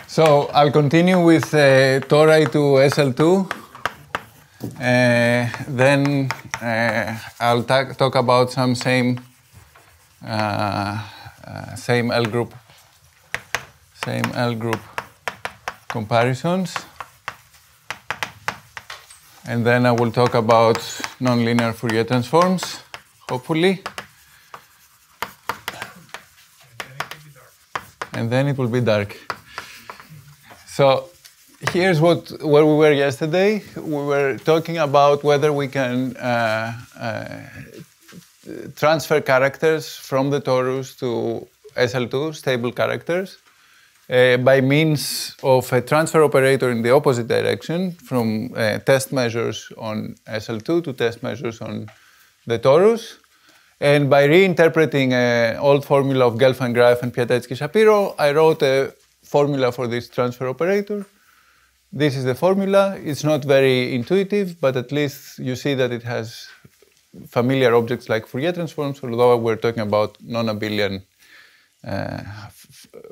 So I'll continue with tori to SL2. Then I'll talk about some same L group comparisons. And then I will talk about nonlinear Fourier transforms, hopefully. And then it will be dark. So here's where we were yesterday. We were talking about whether we can transfer characters from the torus to SL2, stable characters, by means of a transfer operator in the opposite direction from test measures on SL2 to test measures on the torus. And by reinterpreting an old formula of Gelfand, Graef, and Piasecki-Shapiro, I wrote a formula for this transfer operator. This is the formula. It's not very intuitive, but at least you see that it has familiar objects like Fourier transforms, although we're talking about non-abelian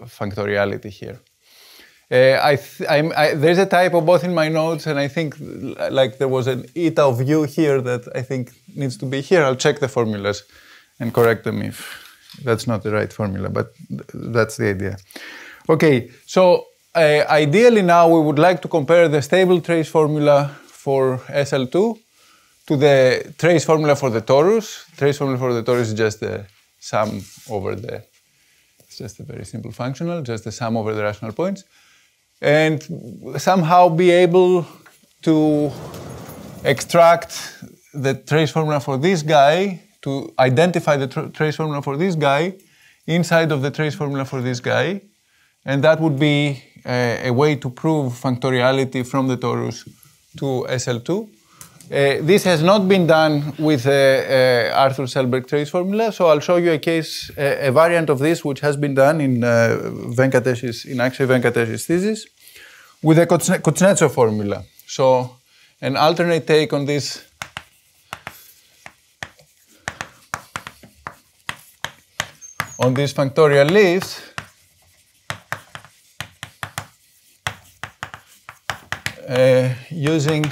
functoriality here. There's a typo both in my notes, and I think like there was an eta of u here that I think needs to be here. I'll check the formulas and correct them if that's not the right formula, but that's the idea. Okay, so ideally now we would like to compare the stable trace formula for SL2 to the trace formula for the torus. Trace formula for the torus is just the sum over the, it's just a very simple functional, just the sum over the rational points. And somehow be able to extract the trace formula for this guy, to identify the trace formula for this guy inside of the trace formula for this guy. And that would be a way to prove functoriality from the torus to SL2. This has not been done with Arthur Selberg trace formula, so I'll show you a case, a variant of this, which has been done in Venkatesh's thesis, with a Kuznetsov formula. So an alternate take on this functorial leaves using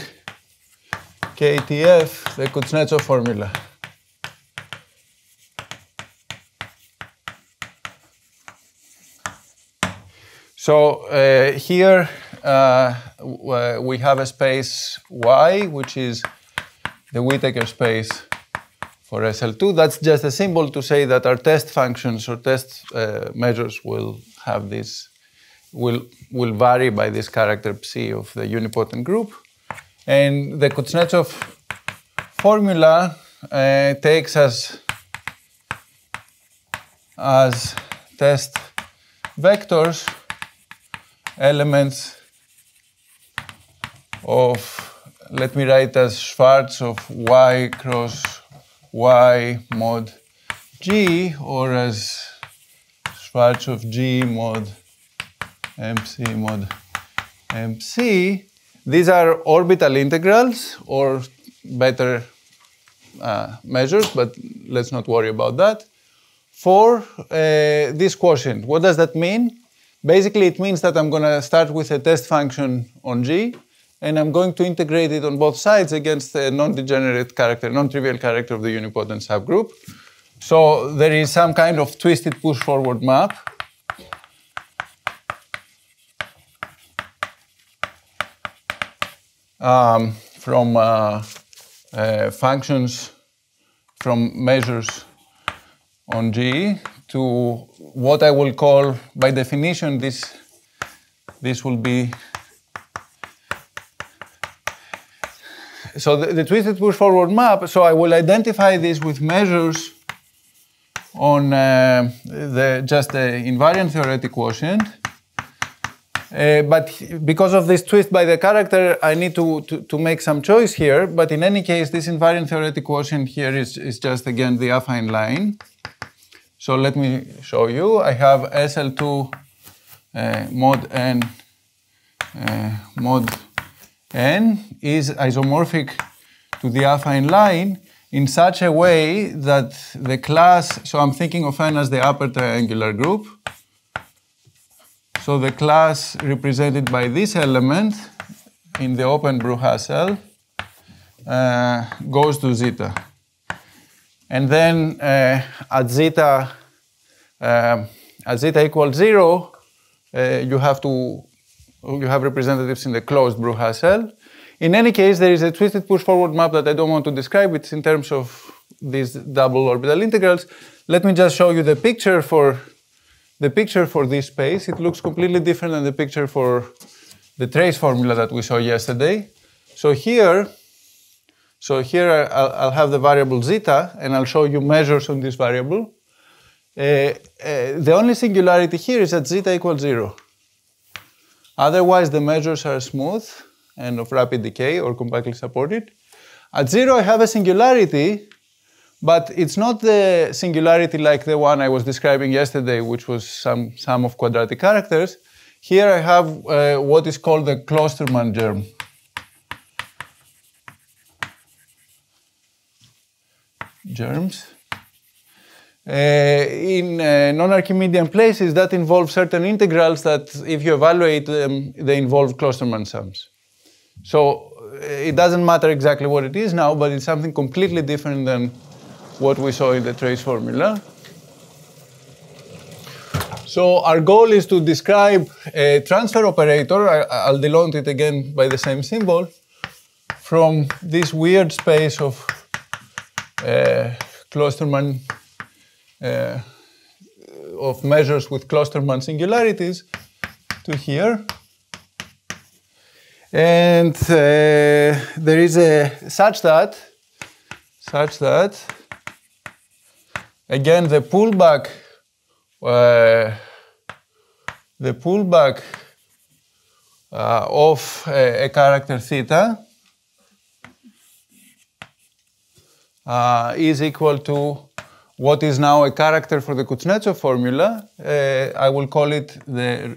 KTF, the Kuznetsov formula. So here we have a space Y, which is the Whittaker space for SL2. That's just a symbol to say that our test functions or test measures will have this, will vary by this character psi of the unipotent group. And the Kuznetsov formula takes as test vectors elements of, let me write as Schwarz of Y cross Y mod G, or as Schwarz of G mod MC mod MC. These are orbital integrals, or better measures, but let's not worry about that, for this quotient. What does that mean? Basically, it means that I'm going to start with a test function on G, and I'm going to integrate it on both sides against a non-degenerate character, non-trivial character of the unipotent subgroup. So there is some kind of twisted push-forward map from functions, from measures on G to what I will call, by definition, this will be, so the twisted push-forward map, so I will identify this with measures on just the invariant theoretic quotient. But because of this twist by the character, I need to make some choice here. But in any case, this invariant theoretic quotient here is just, again, the affine line. So let me show you. I have SL2 mod n is isomorphic to the affine line in such a way that the class, so I'm thinking of n as the upper triangular group. So the class represented by this element in the open Broussard goes to zeta. And then at zeta equals 0, you have representatives in the closed Broussard. In any case, there is a twisted push-forward map that I don't want to describe. It's in terms of these double orbital integrals. Let me just show you the picture for this space. It looks completely different than the picture for the trace formula that we saw yesterday. So here I'll have the variable zeta, and I'll show you measures on this variable. The only singularity here is that zeta equals 0. Otherwise, the measures are smooth and of rapid decay or compactly supported. At 0, I have a singularity, but it's not the singularity like the one I was describing yesterday, which was some sum of quadratic characters. Here I have what is called the Klosterman germ. Germs. In non-Archimedean places, that involves certain integrals that, if you evaluate them, they involve Klosterman sums. So it doesn't matter exactly what it is now, but it's something completely different than what we saw in the trace formula. So our goal is to describe a transfer operator, I'll denote it again by the same symbol, from this weird space of Klosterman, of measures with Klosterman singularities to here. And there is such that again the pullback of a character theta is equal to what is now a character for the Kuznetsov formula. I will call it the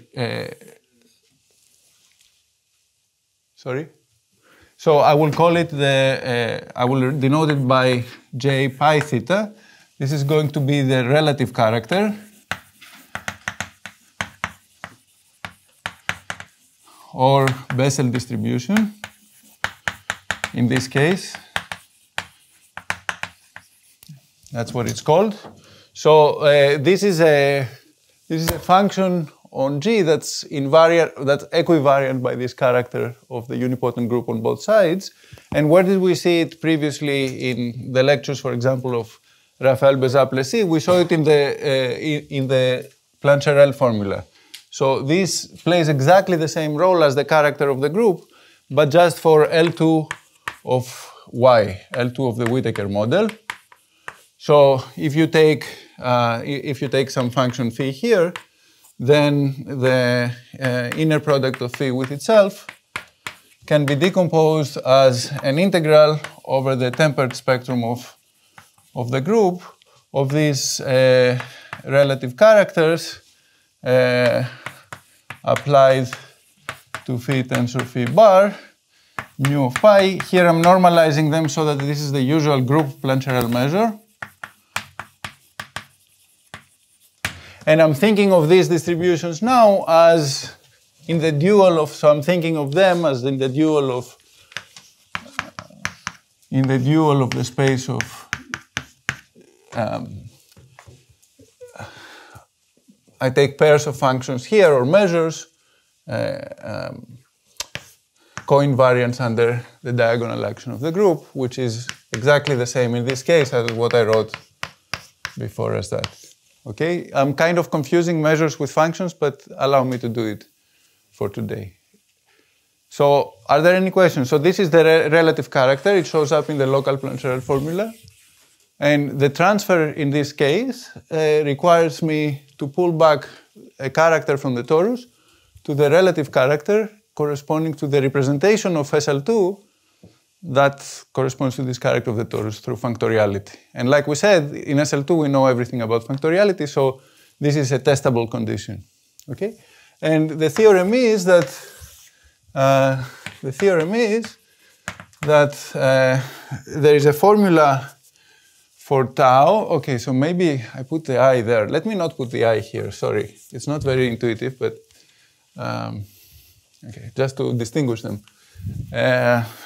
So I will call it I will denote it by j pi theta. This is going to be the relative character or Bessel distribution in this case. That's what it's called. So this is a function on G that's equivariant by this character of the unipotent group on both sides. And where did we see it previously in the lectures, for example, of Raphael Bézat-Plessis? We saw it in the Plancherel formula. So this plays exactly the same role as the character of the group, but just for L2 of Y, L2 of the Whittaker model. So if you take some function phi here, then the inner product of phi with itself can be decomposed as an integral over the tempered spectrum of the group of these relative characters applied to phi tensor phi bar, mu of pi. Here I'm normalizing them so that this is the usual group Plancherel measure. And I'm thinking of these distributions now as in the dual of, so I'm thinking of them as in the dual of the space of, I take pairs of functions here or measures, co-invariants under the diagonal action of the group, which is exactly the same in this case as what I wrote before as that. Okay, I'm kind of confusing measures with functions, but allow me to do it for today. So are there any questions? So this is the relative character. It shows up in the local Plancherel formula. And the transfer in this case requires me to pull back a character from the torus to the relative character corresponding to the representation of SL2 that corresponds to this character of the torus through functoriality. And like we said, in SL2 we know everything about functoriality, so this is a testable condition. Okay? And the theorem is that there is a formula for tau. Okay, so maybe I put the I there. Let me not put the I here, sorry. It's not very intuitive, but Okay, just to distinguish them.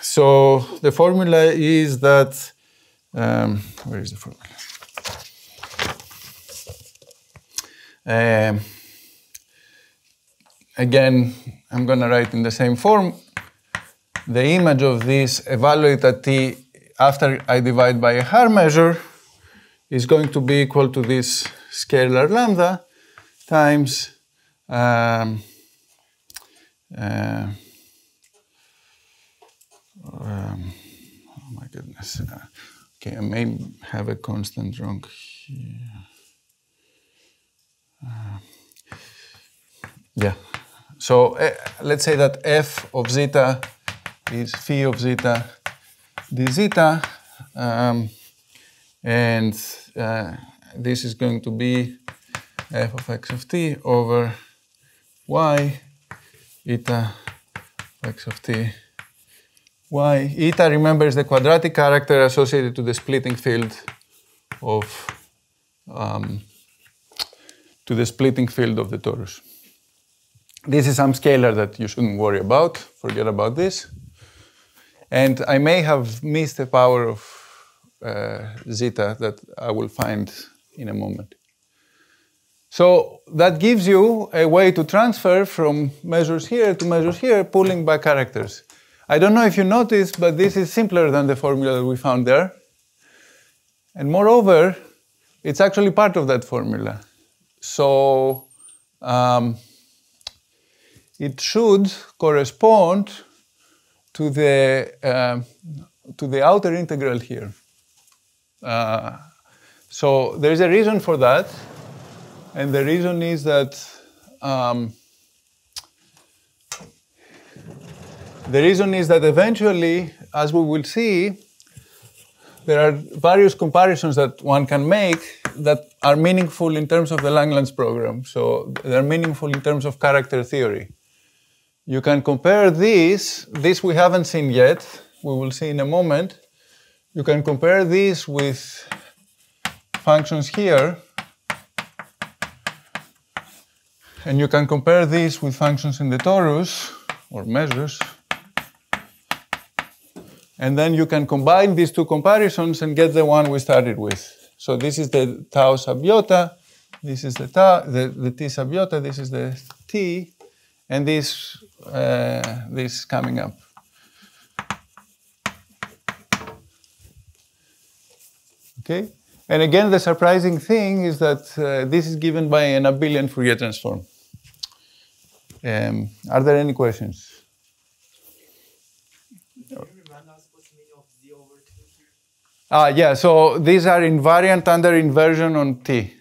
So the formula is that, where is the formula? Again, I'm going to write in the same form. The image of this evaluated at t after I divide by a Haar measure is going to be equal to this scalar lambda times oh my goodness. Okay, I may have a constant wrong here. Yeah. So let's say that f of zeta is phi of zeta d zeta, and this is going to be f of x of t over y eta x of t y. Eta, remember, is the quadratic character associated to the splitting field of the torus. This is some scalar that you shouldn't worry about. Forget about this. And I may have missed the power of zeta that I will find in a moment. So that gives you a way to transfer from measures here to measures here, pulling by characters. I don't know if you noticed, but this is simpler than the formula that we found there. And moreover, it's actually part of that formula. So it should correspond to the outer integral here. So there's a reason for that, and the reason is that eventually, as we will see, there are various comparisons that one can make that are meaningful in terms of the Langlands program. So they're meaningful in terms of character theory. You can compare this we haven't seen yet, we will see in a moment. You can compare this with functions here, and you can compare this with functions in the torus, or measures. And then you can combine these two comparisons and get the one we started with. So this is the tau sub iota, this is the t sub iota, this is the t, and this coming up. Okay? And again, the surprising thing is that this is given by an abelian Fourier transform. Are there any questions? Yeah, so these are invariant under inversion on t.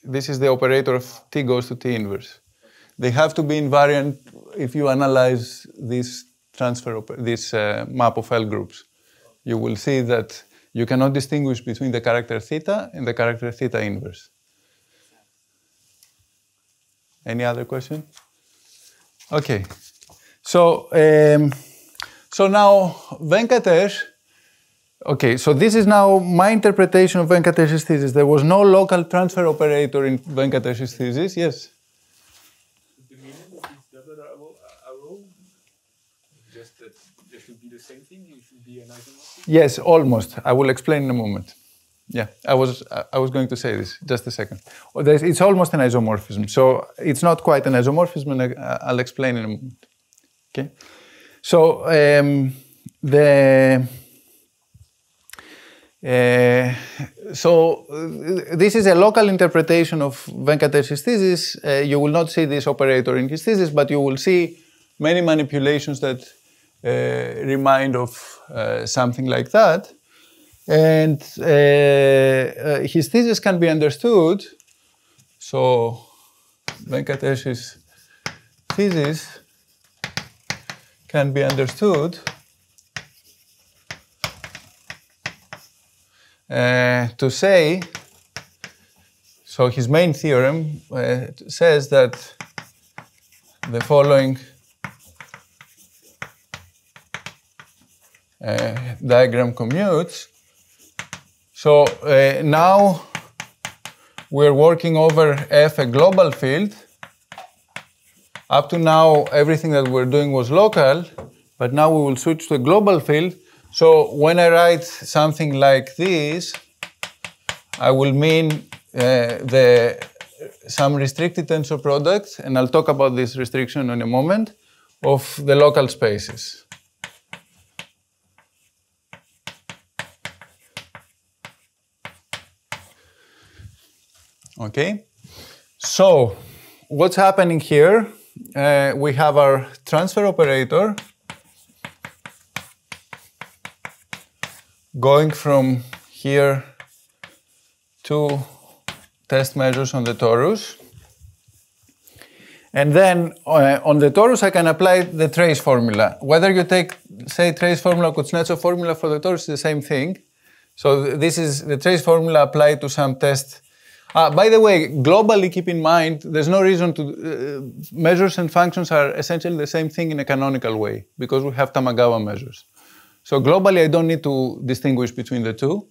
This is the operator of t goes to t inverse. They have to be invariant if you analyze this map of L groups. You will see that you cannot distinguish between the character theta and the character theta inverse. Any other question? Okay. So now Venkatesh. Okay, so this is now my interpretation of Venkatesh's thesis. There was no local transfer operator in Venkatesh's thesis. Yes? The meaning of this double arrow, just that there should be the same thing, it should be an isomorphic? Yes, almost. I will explain in a moment. Yeah, I was going to say this, just a second. It's almost an isomorphism. So it's not quite an isomorphism, and I'll explain in a moment. Okay? So this is a local interpretation of Venkatesh's thesis. You will not see this operator in his thesis, but you will see many manipulations that remind of something like that. And his thesis can be understood. So Venkatesh's thesis can be understood to say, so his main theorem says that the following diagram commutes. So now we're working over F, a global field, Up to now, everything that we're doing was local, but now we will switch to a global field. So when I write something like this, I will mean some restricted tensor product, and I'll talk about this restriction in a moment, of the local spaces. Okay, so what's happening here? We have our transfer operator going from here to test measures on the torus. And then on the torus, I can apply the trace formula. Whether you take, say, trace formula or Kuznetsov formula for the torus is the same thing. So this is the trace formula applied to some test. By the way, globally, keep in mind, there's no reason to, measures and functions are essentially the same thing in a canonical way, because we have Tamagawa measures. So globally, I don't need to distinguish between the two.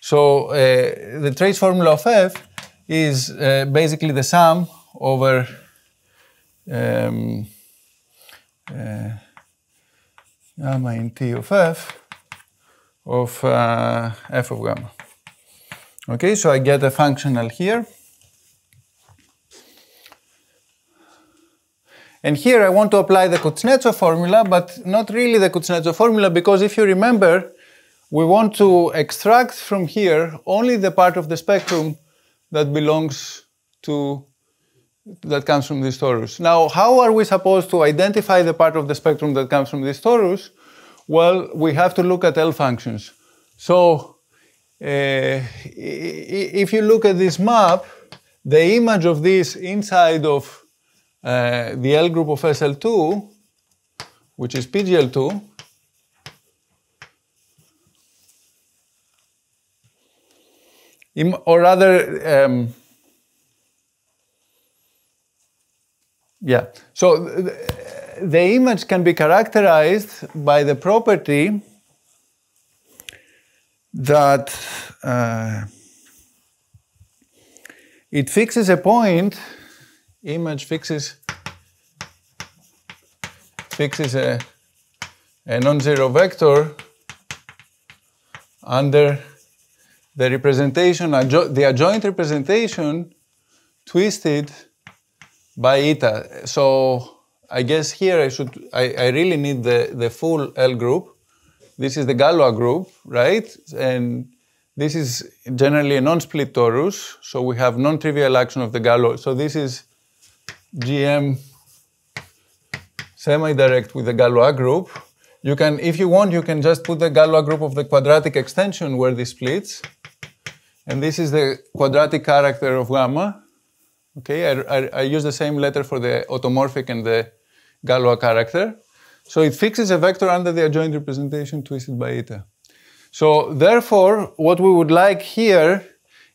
So the trace formula of f is basically the sum over gamma in T of f of f of gamma. Okay, so I get a functional here. And here I want to apply the Kuznetsov formula, but not really the Kuznetsov formula, because if you remember, we want to extract from here only the part of the spectrum that belongs to, that comes from this torus. Now, how are we supposed to identify the part of the spectrum that comes from this torus? Well, we have to look at L functions. So, if you look at this map, the image of this inside of the L group of SL2, which is PGL2, or rather, yeah. So the image can be characterized by the property that it fixes a point, image fixes a non-zero vector under the representation, the adjoint representation twisted by eta. So I guess here I really need the full L group. This is the Galois group, right? And this is generally a non-split torus, so we have non-trivial action of the Galois. So this is GM semi-direct with the Galois group. You can, if you want, you can just put the Galois group of the quadratic extension where this splits. And this is the quadratic character of gamma. Okay, I use the same letter for the automorphic and the Galois character. So it fixes a vector under the adjoint representation twisted by eta. So therefore, what we would like here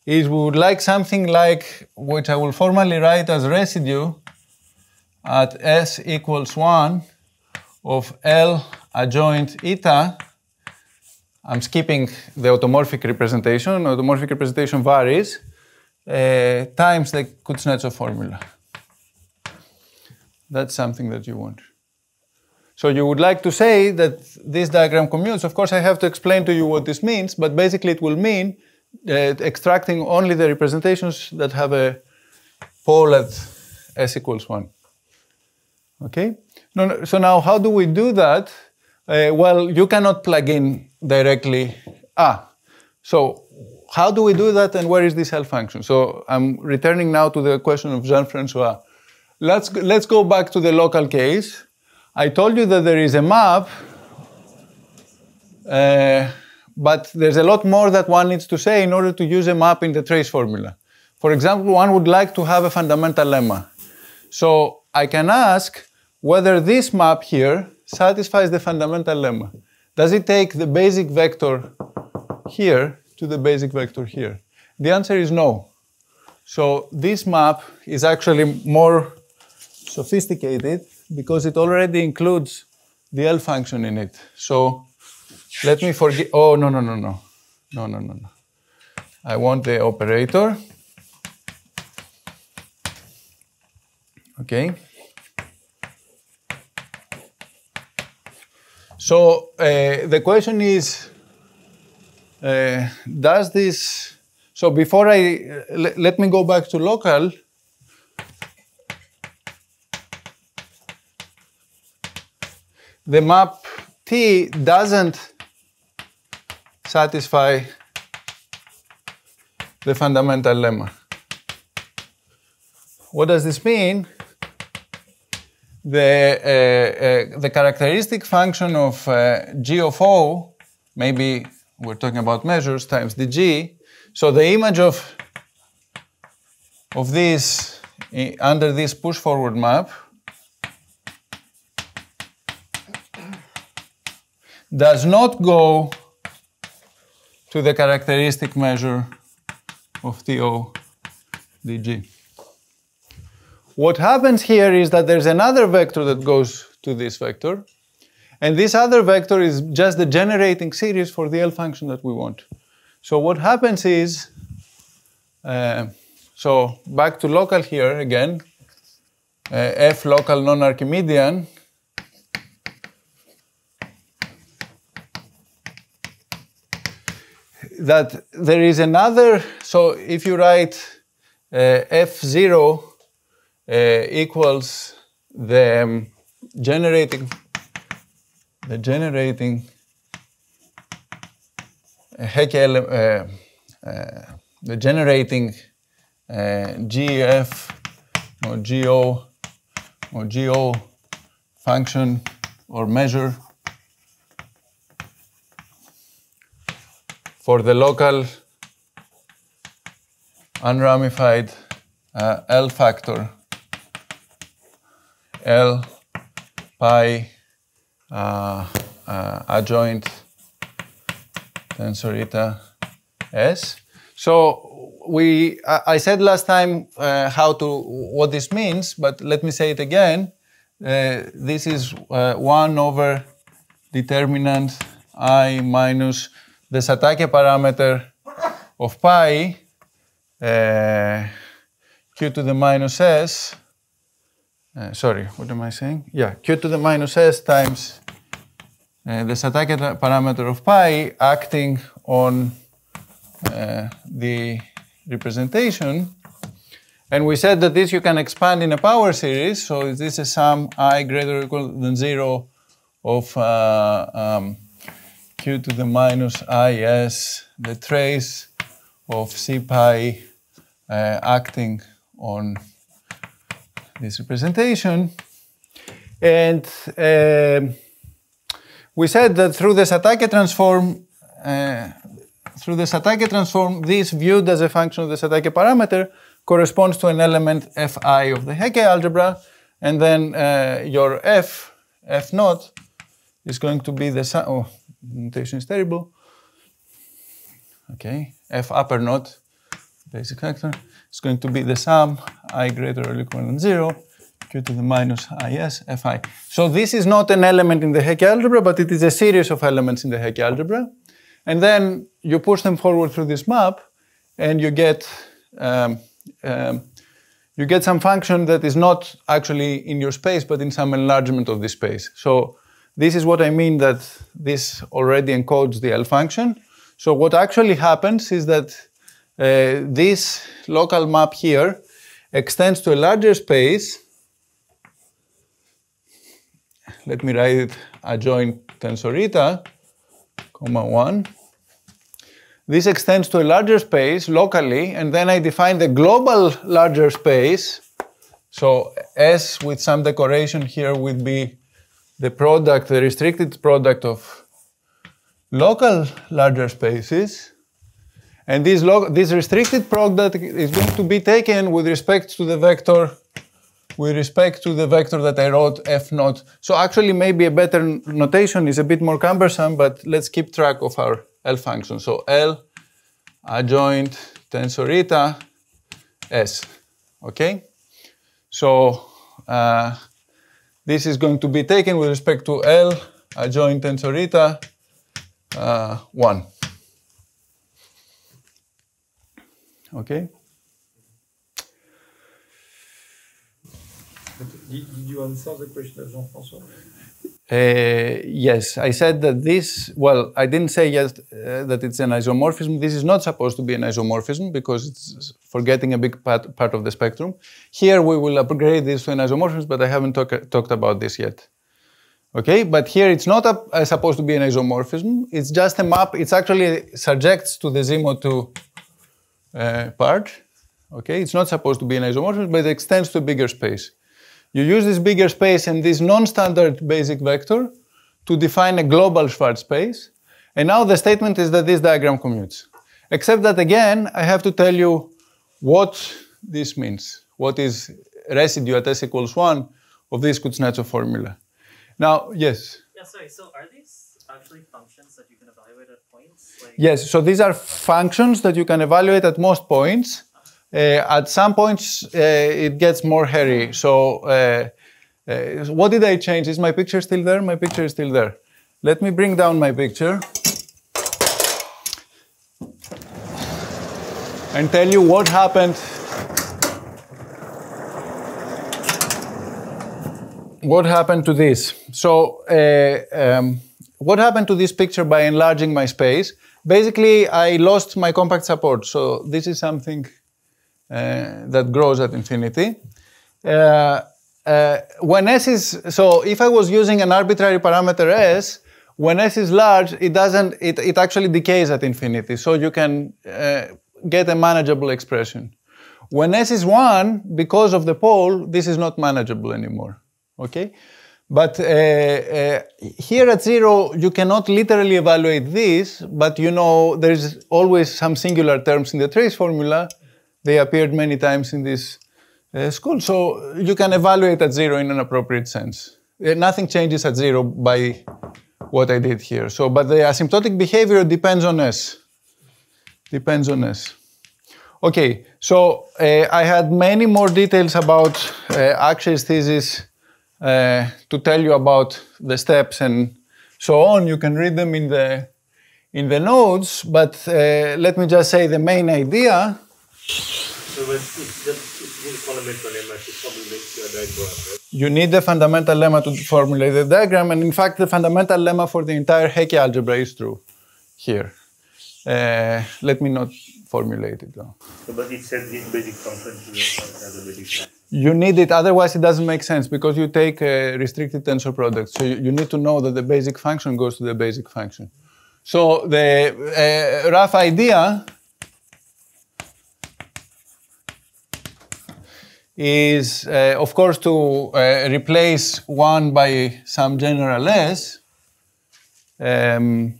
is we would like something like, which I will formally write as residue at S equals 1 of L adjoint eta. I'm skipping the automorphic representation. Automorphic representation varies, times the Kuznetsov formula. That's something that you want. So you would like to say that this diagram commutes. Of course, I have to explain to you what this means, but basically it will mean extracting only the representations that have a pole at S equals 1. Okay? So now how do we do that? Well, you cannot plug in directly. So how do we do that, and where is this L function? So I'm returning now to the question of Jean-François. Let's go back to the local case. I told you that there is a map, but there's a lot more that one needs to say in order to use a map in the trace formula. For example, one would like to have a fundamental lemma. So I can ask whether this map here satisfies the fundamental lemma. Does it take the basic vector here to the basic vector here? The answer is no. So this map is actually more sophisticated because it already includes the L function in it. So let me forget. Oh, no. No. I want the operator. Okay. So the question is, does this, so before let me go back to local. The map T doesn't satisfy the fundamental lemma. What does this mean? The characteristic function of g of O, maybe we're talking about measures, times dg. So the image of this under this push forward map does not go to the characteristic measure of TO dg. What happens here is that there's another vector that goes to this vector, and this other vector is just the generating series for the L function that we want. So what happens is, so back to local here again, F local non-Archimedean, that there is another, so if you write F0 equals the generating GF or GO or GO function or measure for the local unramified L factor L pi adjoint tensor eta S. So I said last time what this means, but let me say it again. This is 1 over determinant I minus the Jacquet parameter of pi q to the minus s. Sorry, what am I saying? Yeah, q to the minus s times the Jacquet parameter of pi acting on the representation. And we said that this you can expand in a power series. So this is sum I greater or equal than 0 of q to the minus is the trace of c pi acting on this representation. And we said that through the Jacquet transform, this viewed as a function of the Jacquet parameter corresponds to an element fi of the Jacquet algebra, and then your f naught is going to be the sum. Oh, notation is terrible. Okay, f upper naught, basic factor, is going to be the sum I greater or equal than 0, q to the minus is fi. So this is not an element in the Jacquet algebra, but it is a series of elements in the Jacquet algebra. And then you push them forward through this map, and you get some function that is not actually in your space, but in some enlargement of this space. So this is what I mean that this already encodes the L function. So what actually happens is that this local map here extends to a larger space. Let me write it adjoint tensor eta, comma 1. This extends to a larger space locally, and then I define the global larger space. So S with some decoration here would be the product, the restricted product of local larger spaces. And this restricted product is going to be taken with respect to the vector that I wrote f naught. So actually maybe a better notation is a bit more cumbersome, but let's keep track of our L function. So L adjoint tensor eta S, okay? So this is going to be taken with respect to L adjoint tensor eta 1. Okay? But did you answer the question of Jean-François? Yes, I said that this, well, I didn't say yes that it's an isomorphism. This is not supposed to be an isomorphism because it's forgetting a big part of the spectrum. Here we will upgrade this to an isomorphism, but I haven't talked about this yet. Okay, but here it's not supposed to be an isomorphism. It's just a map. It's actually subjects to the ZIMO2 part. Okay, it's not supposed to be an isomorphism, but it extends to a bigger space. You use this bigger space and this non-standard basic vector to define a global Schwarz space. And now the statement is that this diagram commutes. Except that again, I have to tell you what this means. What is residue at s equals 1 of this Kuznetsov formula. Now, yes? Yeah, sorry, so are these actually functions that you can evaluate at points? Like... Yes, so these are functions that you can evaluate at most points. At some points, it gets more hairy. So what did I change? Is my picture still there? My picture is still there. Let me bring down my picture and tell you what happened. What happened to this? So what happened to this picture by enlarging my space? Basically, I lost my compact support. So this is something that grows at infinity. When s is, so if I was using an arbitrary parameter s, when s is large, it actually decays at infinity. So you can get a manageable expression. When s is 1, because of the pole, this is not manageable anymore. Okay? But here at 0, you cannot literally evaluate this, but you know there's always some singular terms in the trace formula. They appeared many times in this school. So you can evaluate at 0 in an appropriate sense. Nothing changes at 0 by what I did here. So, but the asymptotic behavior depends on S. Depends on S. Okay, so I had many more details about Akshay's thesis to tell you about the steps and so on. You can read them in the notes, but let me just say the main idea. So it's need a fundamental lemma to formulate your diagram, right? You need the fundamental lemma to formulate the diagram, and in fact, the fundamental lemma for the entire Hecke algebra is true here. Let me not formulate it though. So, but it said this basic function as a basic function. You need it, otherwise it doesn't make sense because you take a restricted tensor product. So you need to know that the basic function goes to the basic function. So the rough idea is, of course, to replace 1 by some general S, and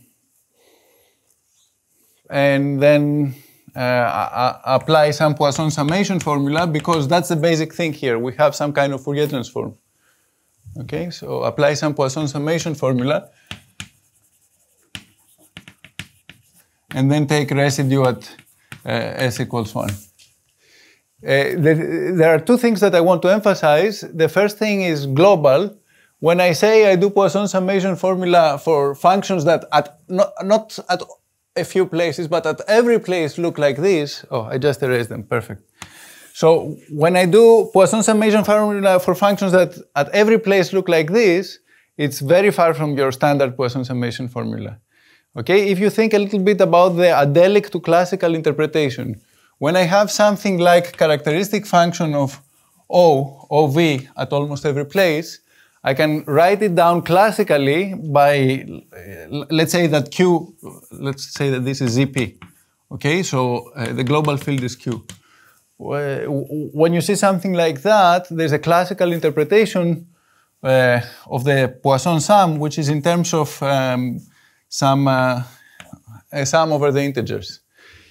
then apply some Poisson summation formula, because that's the basic thing here. We have some kind of Fourier transform. Okay, so apply some Poisson summation formula, and then take residue at S equals 1. There are two things that I want to emphasize. The first thing is global. When I say I do Poisson summation formula for functions that not at a few places, but at every place look like this. Oh, I just erased them. Perfect. So when I do Poisson summation formula for functions that at every place look like this, it's very far from your standard Poisson summation formula. Okay? If you think a little bit about the adelic to classical interpretation, when I have something like characteristic function of OV at almost every place, I can write it down classically by, let's say that Q, let's say that this is ZP. Okay, so the global field is Q. When you see something like that, there's a classical interpretation of the Poisson sum, which is in terms of a sum over the integers.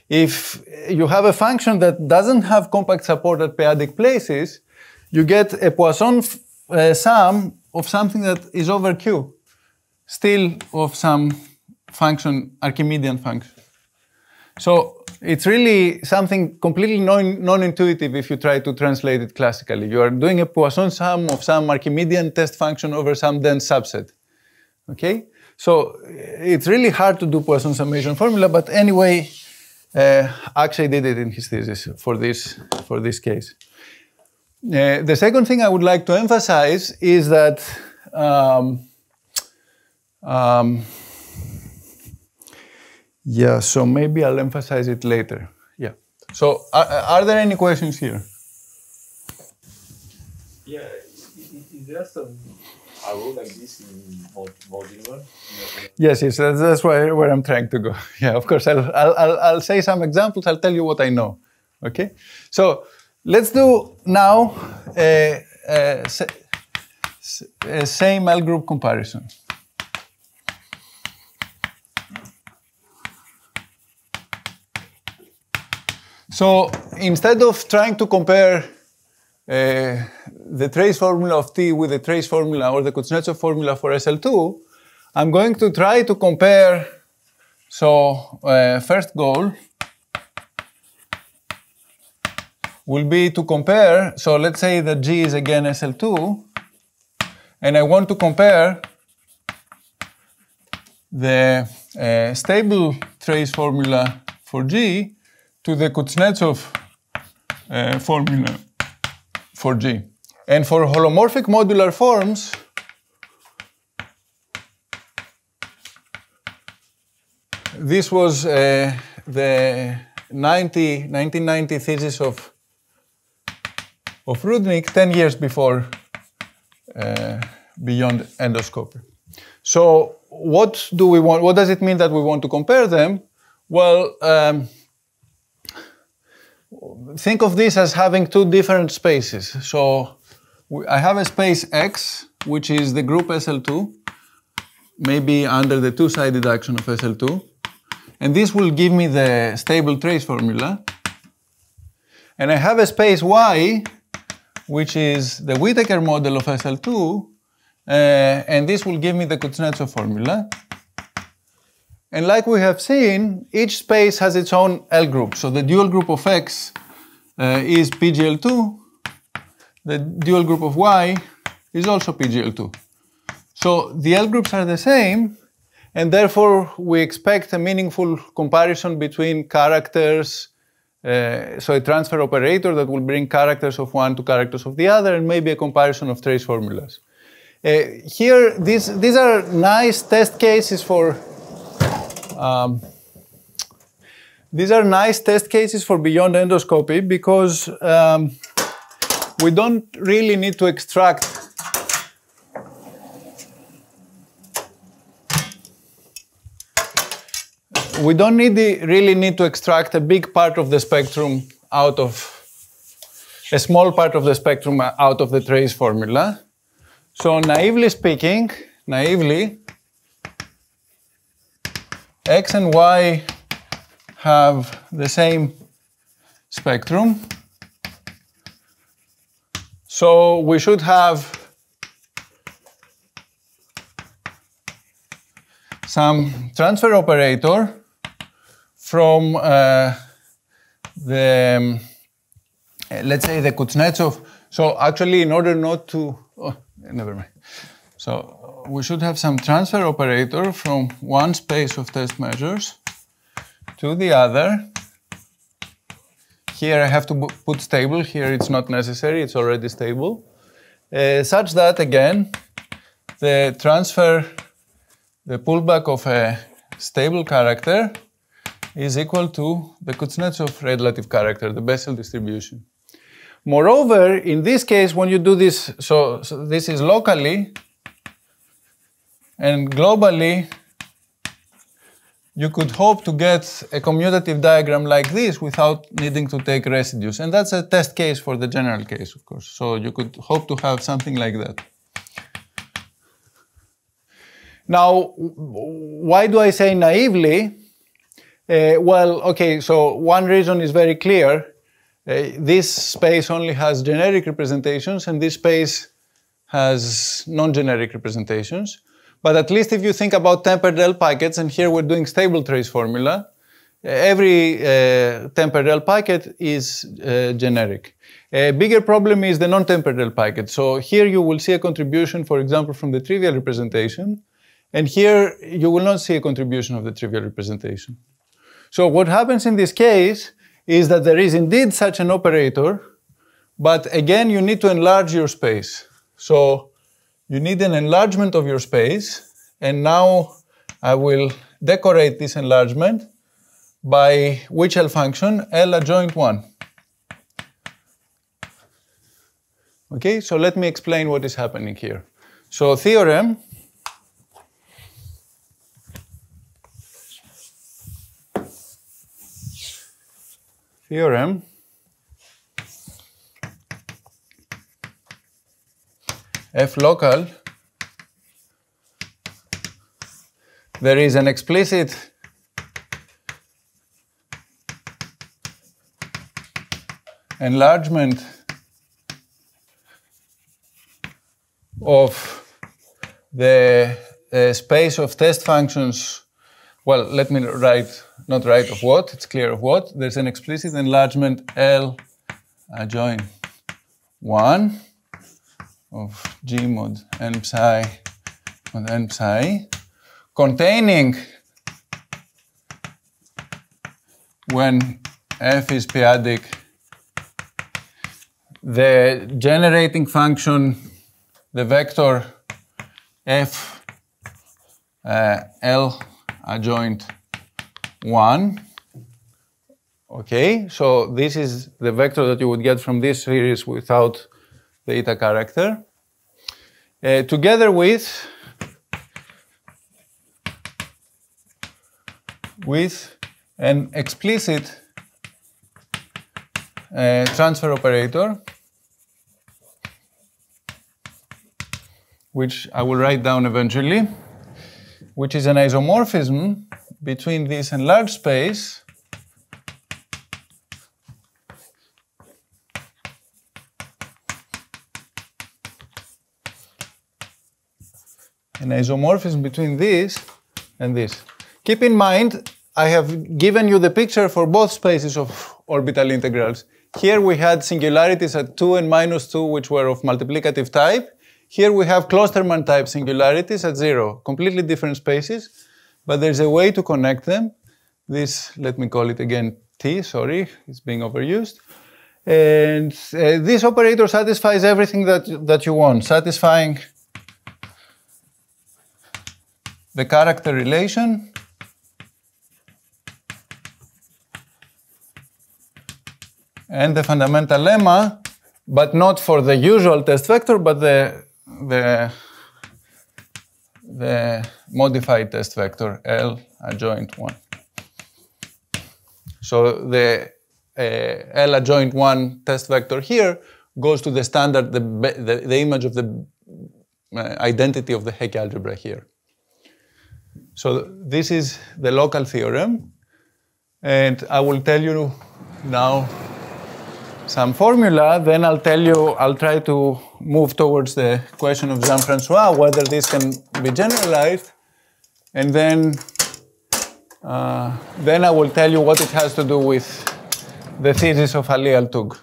If you have a function that doesn't have compact support at p-adic places, you get a Poisson sum of something that is over Q, still of some function, Archimedean function. So it's really something completely non-intuitive if you try to translate it classically. You are doing a Poisson sum of some Archimedean test function over some dense subset. Okay? So it's really hard to do Poisson summation formula, but anyway, Akshay did it in his thesis for this case. The second thing I would like to emphasize is that Yeah, so maybe I'll emphasize it later. Yeah. So are there any questions here? Yeah, is there some arrow like this in more general? Yes, that's where I'm trying to go. Yeah, of course. I'll say some examples. I'll tell you what I know. Okay. So let's do now a same L group comparison. So instead of trying to compare the trace formula of T with the trace formula or the Kuznetsov formula for SL2, I'm going to try to compare. So first goal will be to compare. So let's say that G is again SL2, and I want to compare the stable trace formula for G to the Kuznetsov formula for G. And for holomorphic modular forms, this was the 1990 thesis of Rudnick, 10 years before Beyond Endoscopy. So what do we want? What does it mean that we want to compare them? Well, think of this as having two different spaces. So I have a space X, which is the group SL2, maybe under the two-sided action of SL2. And this will give me the stable trace formula. And I have a space Y, which is the Whittaker model of SL2. And this will give me the Kuznetsov formula. And like we have seen, each space has its own L group. So the dual group of X is PGL2. The dual group of Y is also PGL2. So the L groups are the same, and therefore we expect a meaningful comparison between characters. So a transfer operator that will bring characters of one to characters of the other, and maybe a comparison of trace formulas. Here, these are nice test cases for beyond endoscopy because we don't really need to extract really need to extract a big part of the spectrum out of a small part of the spectrum out of the trace formula. So naively speaking, X and Y have the same spectrum. So we should have some transfer operator from let's say the Kuznetsov. So actually, in order not to, never mind. So we should have some transfer operator from one space of test measures to the other. Here I have to put stable. Here it's not necessary. It's already stable. Such that, again, the pullback of a stable character is equal to the Kuznetsov relative character, the Bessel distribution. Moreover, in this case, when you do this, so this is locally, and globally, you could hope to get a commutative diagram like this without needing to take residues. And that's a test case for the general case, of course. So you could hope to have something like that. Now, why do I say naively? Well, okay, so one reason is very clear. This space only has generic representations, and this space has non-generic representations. But at least if you think about tempered L packets, and here we're doing stable trace formula, every tempered L packet is generic. A bigger problem is the non-tempered L packet. So here you will see a contribution, for example, from the trivial representation, and here you will not see a contribution of the trivial representation. So what happens in this case is that there is indeed such an operator, but again you need to enlarge your space. So you need an enlargement of your space, and now I will decorate this enlargement by which L function? L adjoint 1. Okay, so let me explain what is happening here. So theorem F local, there is an explicit enlargement of the space of test functions. Well, let me write, not write of what, it's clear of what. There's an explicit enlargement L adjoint 1 of G mod n psi mod n psi containing, when F is p-adic, the generating function, the vector F L adjoint 1. Okay, so this is the vector that you would get from this series without the eta character, together with an explicit transfer operator, which I will write down eventually, which is an isomorphism between this enlarged space an isomorphism between this and this. Keep in mind, I have given you the picture for both spaces of orbital integrals. Here we had singularities at 2 and -2, which were of multiplicative type. Here we have Klosterman type singularities at 0, completely different spaces, but there's a way to connect them. This, let me call it again T, sorry, it's being overused. And this operator satisfies everything that you want, satisfying the character relation and the fundamental lemma, but not for the usual test vector, but the modified test vector L adjoint 1. So the L adjoint 1 test vector here goes to the standard, the image of the identity of the Hecke algebra here. So this is the local theorem, and I will tell you now some formula, then I'll try to move towards the question of Jean-François, whether this can be generalized, and then I will tell you what it has to do with the thesis of Ali Altug.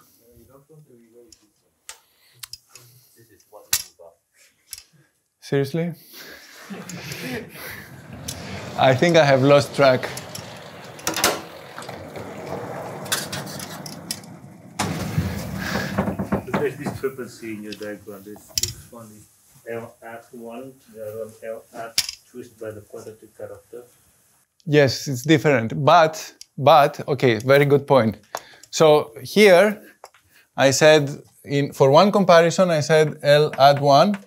Seriously? I think I have lost track. There's this triple C in your diagram. This one is L at 1, the other one L at twisted by the quadratic character. Yes, it's different, but okay, very good point. So here I said, for one comparison I said L add 1.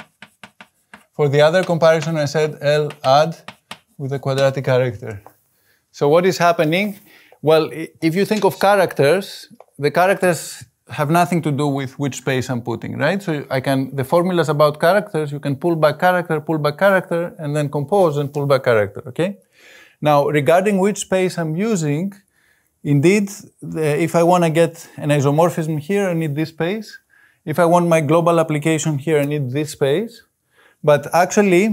For the other comparison I said L add with a quadratic character. So what is happening? Well, if you think of characters, the characters have nothing to do with which space I'm putting, right? So the formulas about characters, you can pull back character, and then compose and pull back character, okay? Now, regarding which space I'm using, indeed, if I want to get an isomorphism here, I need this space. If I want my global application here, I need this space. But actually,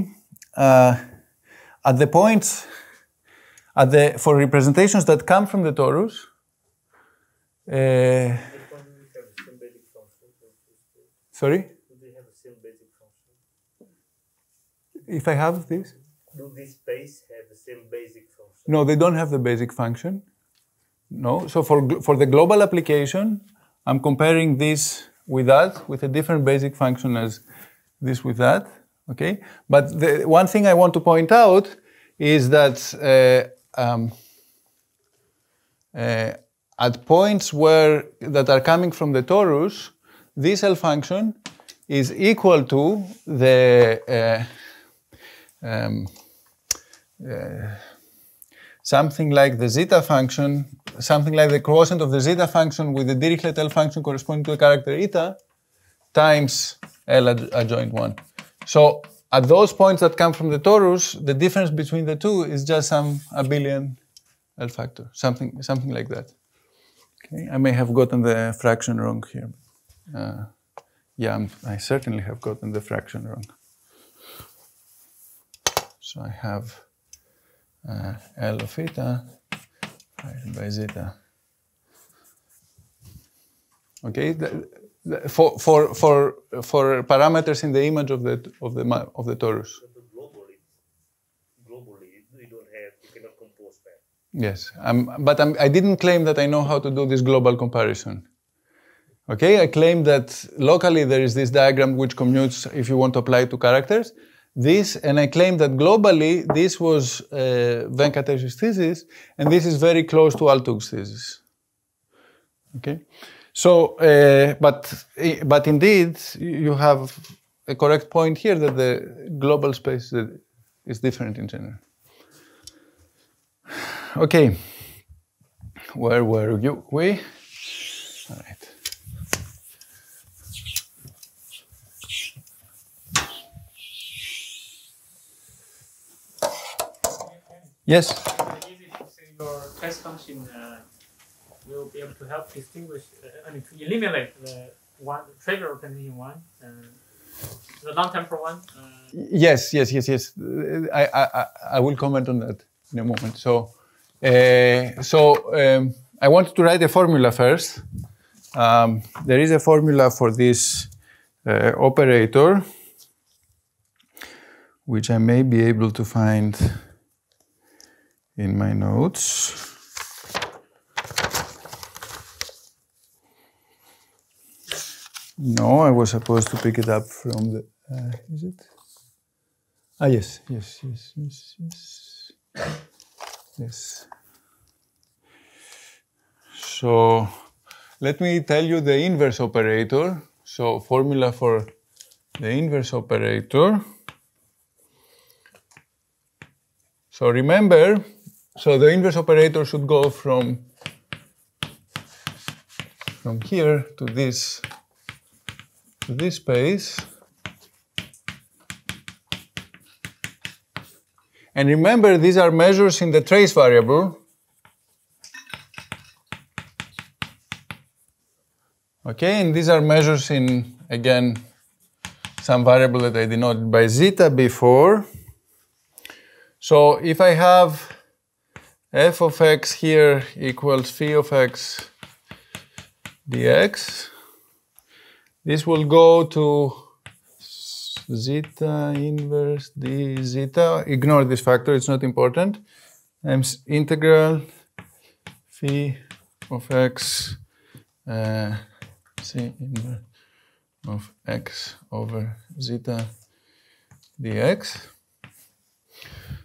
at the points, for representations that come from the torus, sorry? Do they have the same basic function? If I have this? Do this space have the same basic function? No, they don't have the basic function. No. So for the global application, I'm comparing this with that, with a different basic function as this with that. Okay, but the one thing I want to point out is that at points that are coming from the torus, this L function is equal to the something like the zeta function, something like the quotient of the zeta function with the Dirichlet L function corresponding to the character eta times L adjoint 1. So at those points that come from the torus, the difference between the two is just some abelian L factor, something like that. Okay, I may have gotten the fraction wrong here. Yeah, I certainly have gotten the fraction wrong. So I have L of eta divided by zeta. Okay, for parameters in the image of the torus. Globally, you cannot compose that. Yes, but I didn't claim that I know how to do this global comparison. Okay, I claim that locally there is this diagram which commutes if you want to apply it to characters. And I claim that globally this was Venkatesh's thesis, and this is very close to Altug's thesis. Okay, so but indeed you have a correct point here that the global space is different in general. Okay, where were you? We? All right. Yes? It's easy to say your test function will be able to help distinguish, to eliminate the trivial condition one, the non-temporal one. Yes. I will comment on that in a moment. So I wanted to write a formula first. There is a formula for this operator, which I may be able to find in my notes. No, I was supposed to pick it up from the, is it? Ah, yes. So, let me tell you the inverse operator. So, formula for the inverse operator. So, remember, the inverse operator should go from here to this space. And remember, these are measures in the trace variable. Okay, and these are measures in, again, some variable that I denoted by zeta before. So if I have f of x here equals phi of x dx, this will go to zeta inverse d zeta. Ignore this factor, it's not important. Times integral phi of x c inverse of x over zeta dx.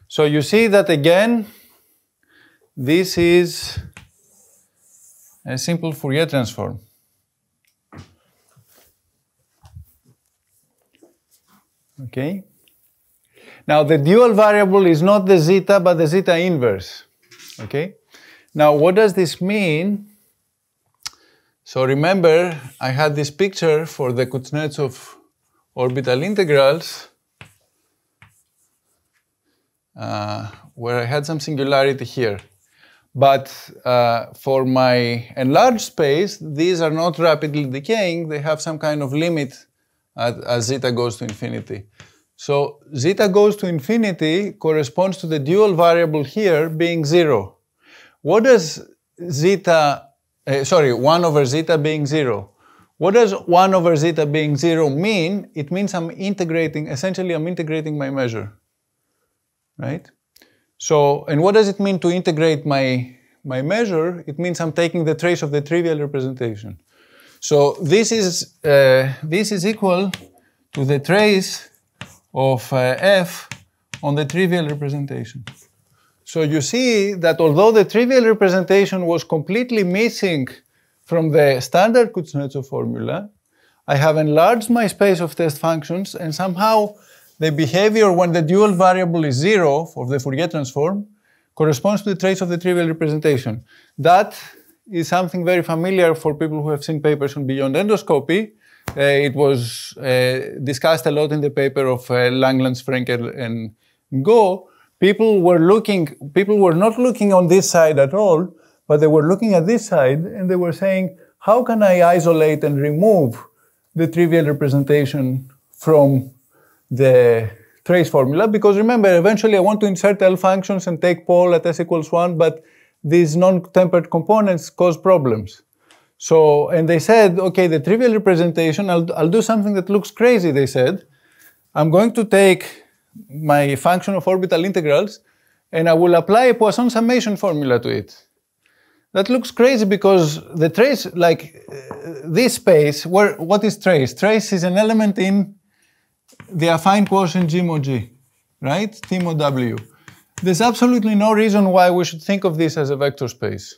So you see that again, this is a simple Fourier transform. Okay. Now the dual variable is not the zeta, but the zeta inverse. Okay. Now what does this mean? So remember, I had this picture for the Kuznetsov orbital integrals, where I had some singularity here. But for my enlarged space, these are not rapidly decaying. They have some kind of limit as zeta goes to infinity. So zeta goes to infinity corresponds to the dual variable here being 0. What does 1 over zeta being 0? What does 1 over zeta being 0 mean? It means essentially I'm integrating my measure, right? So, and what does it mean to integrate my measure? It means I'm taking the trace of the trivial representation. So this is equal to the trace of f on the trivial representation. So you see that although the trivial representation was completely missing from the standard Kuznetsov formula, I have enlarged my space of test functions, and somehow the behavior when the dual variable is 0 of the Fourier transform corresponds to the trace of the trivial representation. That is something very familiar for people who have seen papers on beyond endoscopy. It was discussed a lot in the paper of Langlands, Frenkel, and Go. People were not looking on this side at all, but they were looking at this side, and they were saying, how can I isolate and remove the trivial representation from the trace formula? Because remember, eventually I want to insert L functions and take pole at s equals 1, but these non-tempered components cause problems. So, and they said, okay, the trivial representation, I'll do something that looks crazy, they said. I'm going to take my function of orbital integrals, and I will apply a Poisson summation formula to it. That looks crazy because the trace, like this space, what is trace? Trace is an element in the affine quotient G mod G, right? T mod W. There's absolutely no reason why we should think of this as a vector space.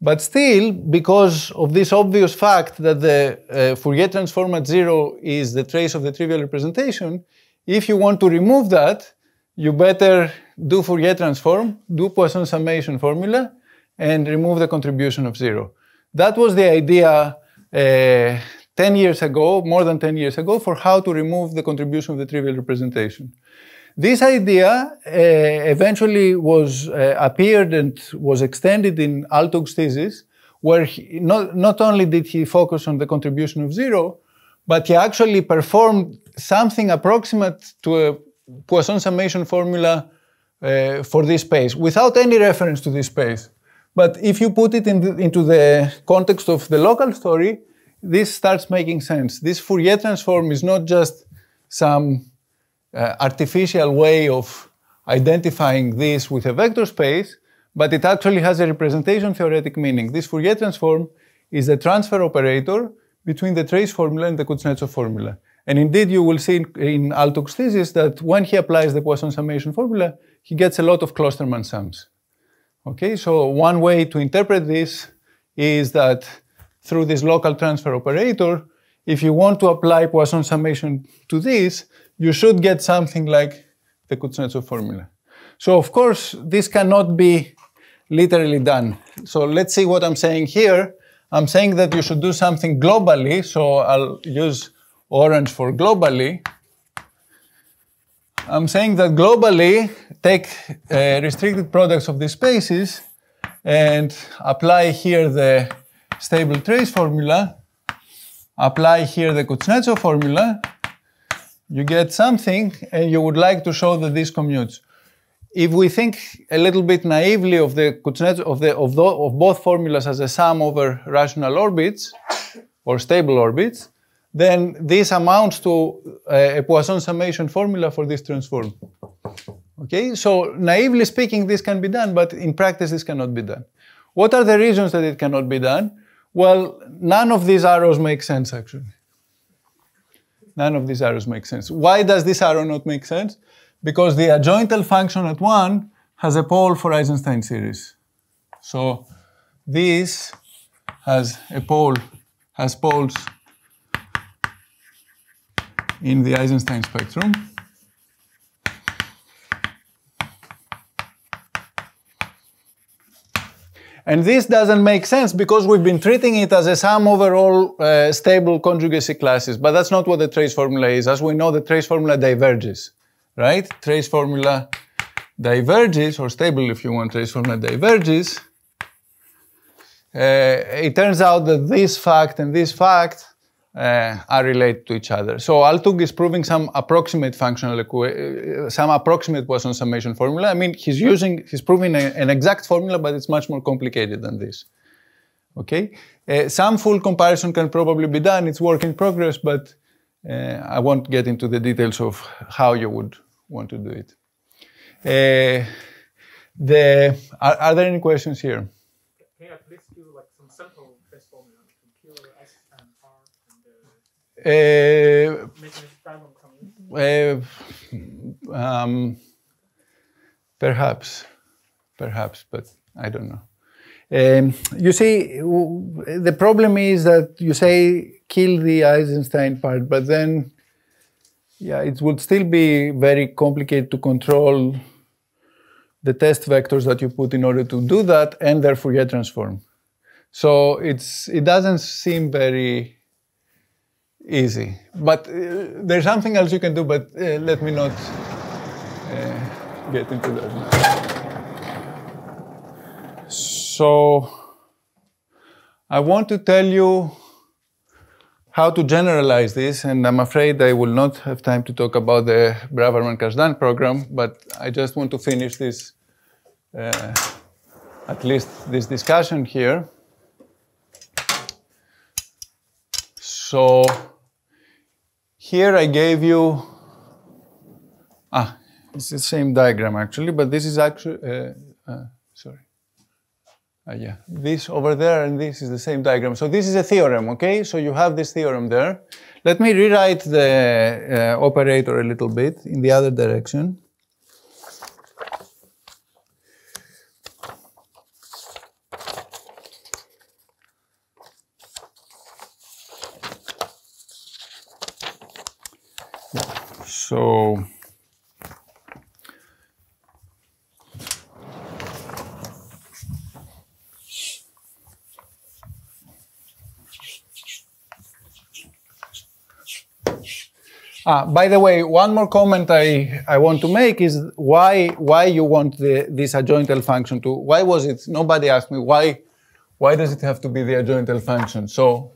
But still, because of this obvious fact that the Fourier transform at 0 is the trace of the trivial representation, if you want to remove that, you better do Fourier transform, do Poisson summation formula, and remove the contribution of 0. That was the idea 10 years ago, more than 10 years ago, for how to remove the contribution of the trivial representation. This idea eventually appeared and was extended in Altug's thesis, where not only did he focus on the contribution of 0, but he actually performed something approximate to a Poisson summation formula for this space, without any reference to this space. But if you put it into the context of the local story, this starts making sense. This Fourier transform is not just some artificial way of identifying this with a vector space, but it actually has a representation theoretic meaning. This Fourier transform is the transfer operator between the trace formula and the Kuznetsov formula. And indeed, you will see in Altug's thesis that when he applies the Poisson summation formula, he gets a lot of Klosterman sums. Okay, so one way to interpret this is that through this local transfer operator, if you want to apply Poisson summation to this, you should get something like the Kuznetsov formula. So of course, this cannot be literally done. So let's see what I'm saying here. I'm saying that you should do something globally, so I'll use orange for globally. I'm saying that globally, take restricted products of these spaces and apply here the stable trace formula, apply here the Kuznetsov formula, you get something, and you would like to show that this commutes. If we think a little bit naively of the Kuznetsov, of both formulas as a sum over rational orbits or stable orbits, then this amounts to a Poisson summation formula for this transform. Okay, so naively speaking, this can be done, but in practice, this cannot be done. What are the reasons that it cannot be done? Well, none of these arrows make sense, actually. None of these arrows make sense. Why does this arrow not make sense? Because the adjoint L function at 1 has a pole for Eisenstein series. So this has a pole, has poles in the Eisenstein spectrum. And this doesn't make sense because we've been treating it as a sum over all stable conjugacy classes. But that's not what the trace formula is. As we know, the trace formula diverges, right? Trace formula diverges, or stable if you want, trace formula diverges. It turns out that this fact and this fact are related to each other. So Altug is proving some approximate some approximate Poisson summation formula. I mean, he's proving an exact formula, but it's much more complicated than this. Okay, some full comparison can probably be done. It's work in progress, but I won't get into the details of how you would want to do it. Are there any questions here? Can you at least do like some simple trace formula from Q, S, and R, and make a diagram coming in? Perhaps, but I don't know. You see, the problem is that you say kill the Eisenstein part, but then, yeah, it would still be very complicated to control the test vectors that you put in order to do that and their Fourier transform. So it doesn't seem very easy. But there's something else you can do, but let me not get into that now. So I want to tell you how to generalize this, and I'm afraid I will not have time to talk about the Braverman Kazhdan program, but I just want to finish this, at least this discussion here. So here I gave you, it's the same diagram actually, but this is actually, sorry. Yeah, this over there and this is the same diagram. So this is a theorem, okay? So you have this theorem there. Let me rewrite the operator a little bit in the other direction. So by the way, one more comment I want to make is why you want this adjoint L function to, why was it, nobody asked me, why does it have to be the adjoint L function? So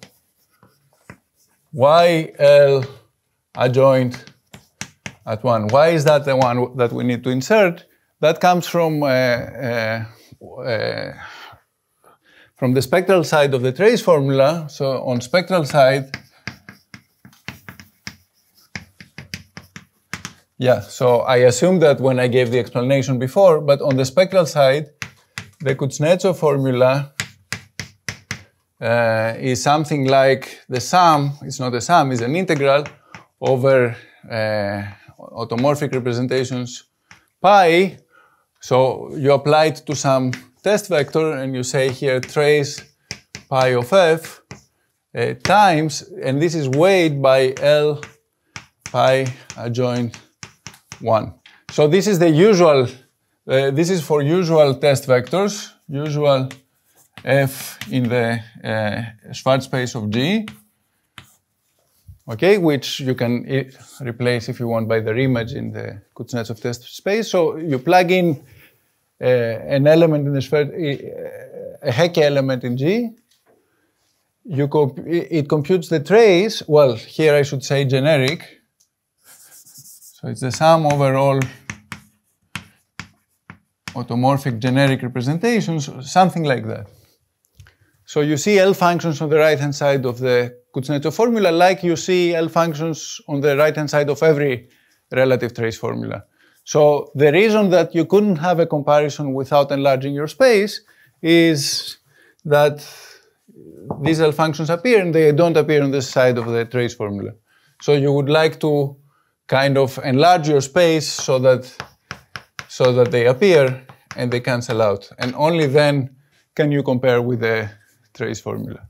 why L adjoint at 1? Why is that the one that we need to insert? That comes from the spectral side of the trace formula. So on spectral side, yeah, so I assumed that when I gave the explanation before, but on the spectral side, the Kuznetsov formula is something like the sum, it's not a sum, it's an integral over automorphic representations pi. So you apply it to some test vector and you say here trace pi of f times, and this is weighed by L pi adjoint 1. So this is the usual, this is for usual test vectors, usual f in the Schwarz space of G, okay, which you can replace if you want by their image in the Kuznetsov test space. So you plug in an element in the a Hecke element in G, it computes the trace, well, here I should say generic. So it's the sum over all automorphic generic representations, something like that. So you see L functions on the right-hand side of the Kuznetsov formula, like you see L functions on the right-hand side of every relative trace formula. So the reason that you couldn't have a comparison without enlarging your space is that these L functions appear and they don't appear on this side of the trace formula. So you would like to kind of enlarge your space so that they appear and they cancel out. And only then can you compare with the trace formula.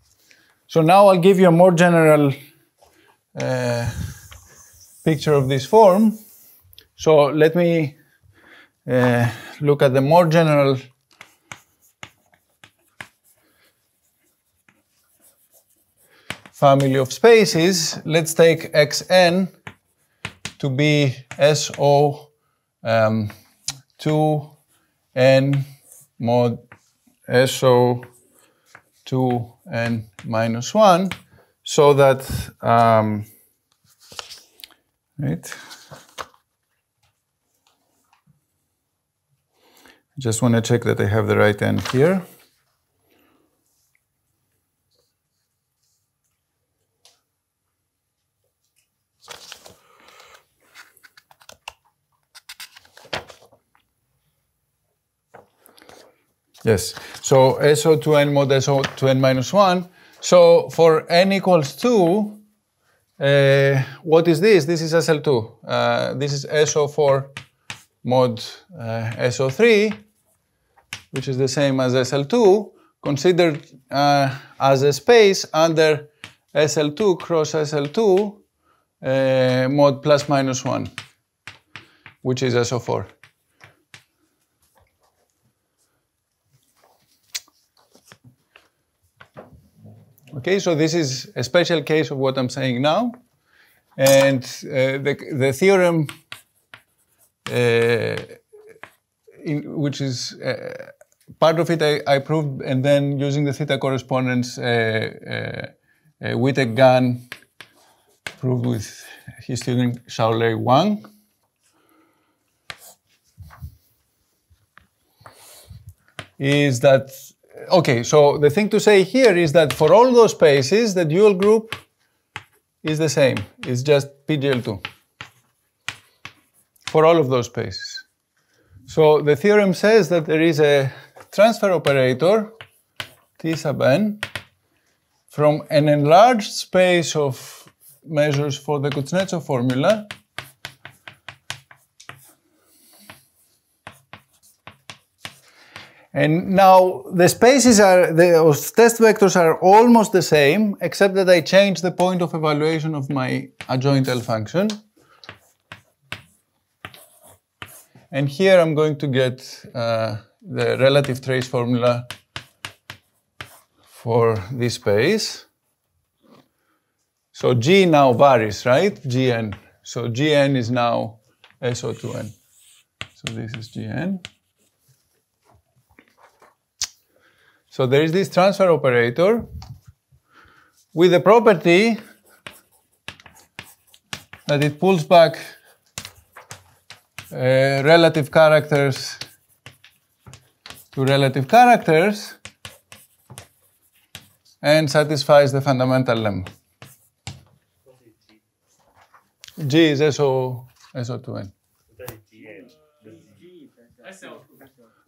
So now I'll give you a more general picture of this form. So let me look at the more general family of spaces. Let's take Xn to be SO 2n mod SO 2n minus 1, so that, right? I just want to check that I have the right n here. Yes, so SO2n mod SO2n minus 1. So for n equals 2, What is this? This is SL2. This is SO4 mod SO3, which is the same as SL2, considered as a space under SL2 cross SL2 mod plus minus 1, which is SO4. Okay, so this is a special case of what I'm saying now. And the theorem, which is part of it I proved, and then using the theta correspondence, Wittek-Gunn proved with his student Shaolei Wang. Is that, okay, so the thing to say here is that for all those spaces, the dual group is the same. It's just PGL2 for all of those spaces. So the theorem says that there is a transfer operator, T sub n, from an enlarged space of measures for the Kuznetsov formula and now the spaces are, the test vectors are almost the same, except that I change the point of evaluation of my adjoint L function. And here I'm going to get the relative trace formula for this space. So G now varies, right? Gn. So Gn is now SO2n. So this is Gn. So there is this transfer operator with the property that it pulls back relative characters to relative characters and satisfies the fundamental lemma. G is SO2n.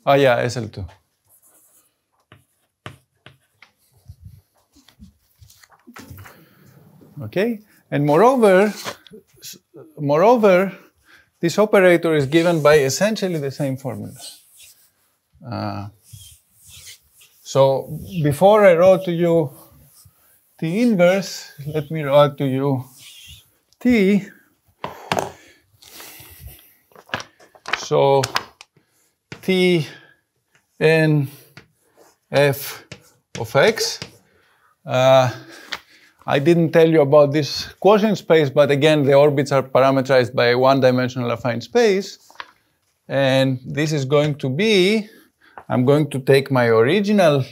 Oh yeah, SL2. Okay, and moreover, this operator is given by essentially the same formulas. So before I wrote to you T inverse, let me write to you T. So T n f of x. I didn't tell you about this quotient space, but again, the orbits are parameterized by a one-dimensional affine space. And this is going to be, I'm going to take my original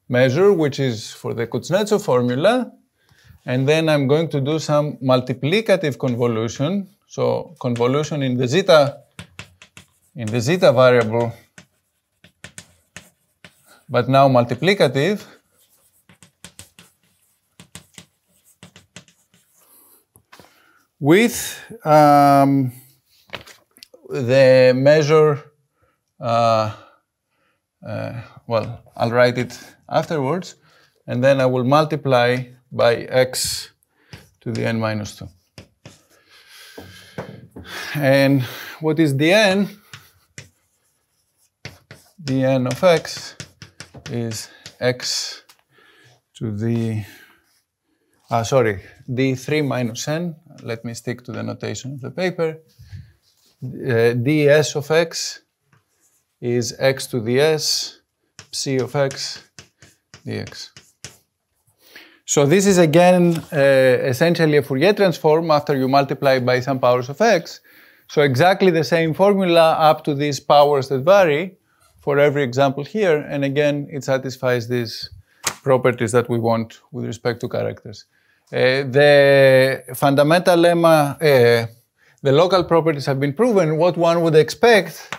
measure, which is for the Kuznetsov formula, and then I'm going to do some multiplicative convolution. So convolution in the zeta variable, but now multiplicative. With the measure, well, I'll write it afterwards, and then I will multiply by x to the n minus 2. And what is dn? dn of x is x to the, d3 minus n. Let me stick to the notation of the paper. ds of x is x to the s, psi of x, dx. So this is again essentially a Fourier transform after you multiply by some powers of x. So exactly the same formula up to these powers that vary for every example here. And again, it satisfies these properties that we want with respect to characters. The fundamental lemma, the local properties have been proven. What one would expect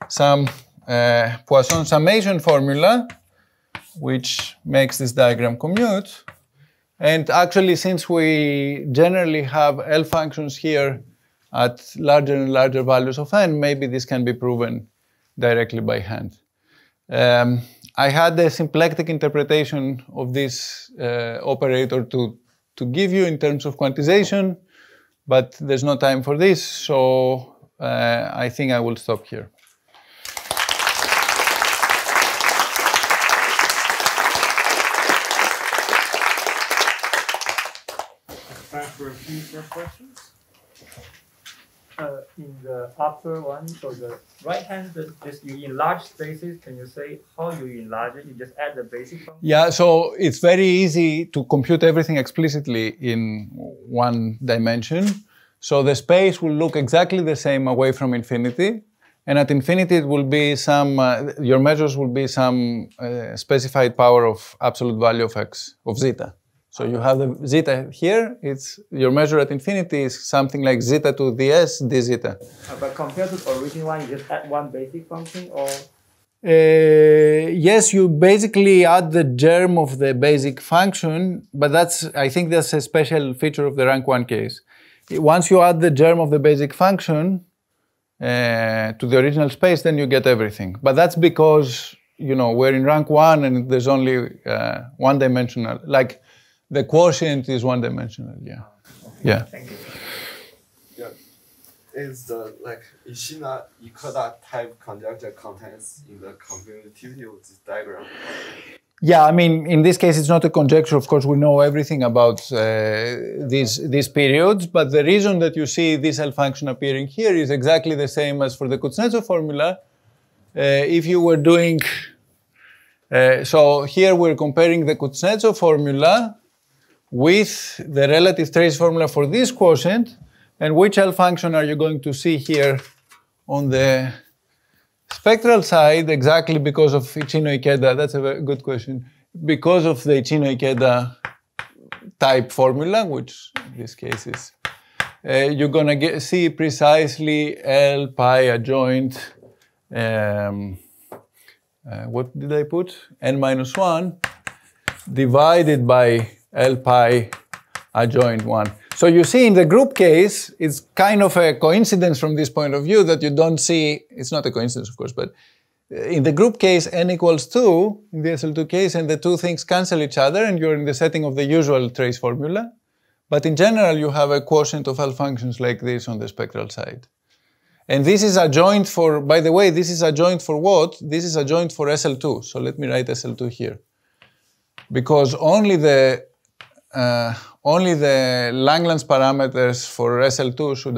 some Poisson summation formula, which makes this diagram commute. And actually, since we generally have L functions here at larger and larger values of n, maybe this can be proven directly by hand. I had a symplectic interpretation of this operator to give you in terms of quantization, but there's no time for this, so I think I will stop here. Time for a few more questions. In the upper one, so the right hand, just you enlarge spaces. Can you say how you enlarge it? You just add the basic function? Yeah, so it's very easy to compute everything explicitly in one dimension. So the space will look exactly the same away from infinity. And at infinity, it will be some, your measures will be some specified power of absolute value of x, of zeta. So you have the zeta here, it's your measure at infinity is something like zeta to the s d zeta. But compared to the original one, you just add one basic function, or? Yes, you basically add the germ of the basic function, but I think that's a special feature of the rank 1 case. Once you add the germ of the basic function to the original space, then you get everything. But that's because, we're in rank 1 and there's only one-dimensional, like the quotient is one-dimensional, yeah. Yeah. Thank you. Yeah. Is the Ishina Ikeda type conjecture contains in the commutativity of this diagram? Yeah, I mean, in this case, it's not a conjecture. Of course, we know everything about these periods, but the reason that you see this L function appearing here is exactly the same as for the Kuznetsov formula. If you were doing, so here we're comparing the Kuznetsov formula with the relative trace formula for this quotient, and which L function are you going to see here on the spectral side, exactly because of Ichino-Ikeda? That's a very good question. Because of the Ichino-Ikeda type formula, which in this case is, you're going to see precisely L pi adjoint, what did I put? N minus 1 divided by L pi adjoint 1. So you see in the group case, it's kind of a coincidence from this point of view that you don't see, it's not a coincidence of course, but in the group case n equals 2, in the SL2 case, and the two things cancel each other and you're in the setting of the usual trace formula. But in general, you have a quotient of L functions like this on the spectral side. And this is adjoint for, by the way, this is adjoint for what? This is adjoint for SL2. So let me write SL2 here. Because only the Langlands parameters for SL2 should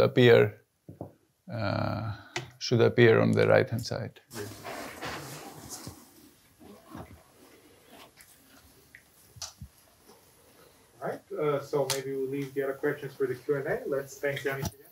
appear on the right-hand side. All right, so maybe we'll leave the other questions for the Q&A. Let's thank Yiannis again.